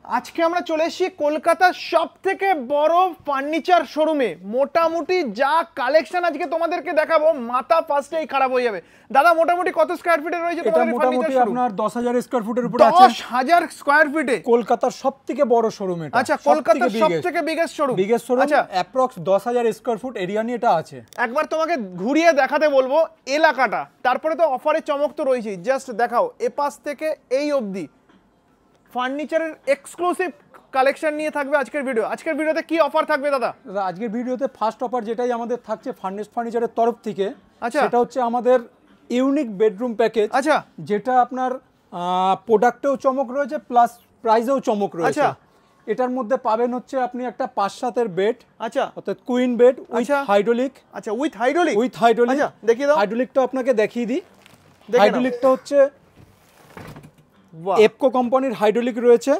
আজকে আমরা চলে এসেছি কলকাতার সবথেকে বড় ফার্নিচার শোরুমে। মোটামুটি যা কালেকশন আজকে তোমাদেরকে দেখাবো, মাথা ফার্স্টেই খারাপ হয়ে যাবে। দাদা মোটামুটি কত স্কয়ার ফিটে রয়েছে তোমাদের এই ফার্নিচার শোরুম? আপনার 10,000 স্কয়ার ফুটের উপরে আছে। 10,000 স্কয়ার ফিটে কলকাতার সবথেকে বড় শোরুম এটা। আচ্ছা, কলকাতার সবথেকে বিগেস্ট শোরুম। আচ্ছা, অ্যাপ্রক্স 10,000 স্কয়ার ফুট এরিয়া নিয়ে এটা আছে। একবার তোমাকে ঘুরিয়ে দেখাতে বলবো এলাকাটা, তারপরে তো অফারের চমক তো রয়েছেই। জাস্ট দেখাও এ পাশ থেকে এই অবধি ফার্নিচারের এক্সক্লুসিভ কালেকশন নিয়ে থাকবে আজকের ভিডিও। আজকের ভিডিওতে কি অফার থাকবে দাদা? আজকের ভিডিওতে ফার্স্ট অফার যেটাই আমাদের থাকছে ফার্নিচারের তরফ থেকে, আচ্ছা, সেটা হচ্ছে আমাদের ইউনিক বেডরুম প্যাকেজ। আচ্ছা, যেটা আপনার প্রোডাক্টেও চমক রয়েছে প্লাস প্রাইসেও চমক রয়েছে। আচ্ছা, এটার মধ্যে পাবেন হচ্ছে আপনি একটা 5-7 বেড, আচ্ছা, অর্থাৎ কুইন বেড উইথ হাইড্রোলিক। আচ্ছা, উইথ হাইড্রোলিক। আচ্ছা, দেখিয়ে দাও। হাইড্রোলিকটা আপনাকে দেখিয়ে দিই। হাইড্রোলিকটা হচ্ছে এপকো কোম্পানির হাইড্রোলিক রয়েছে।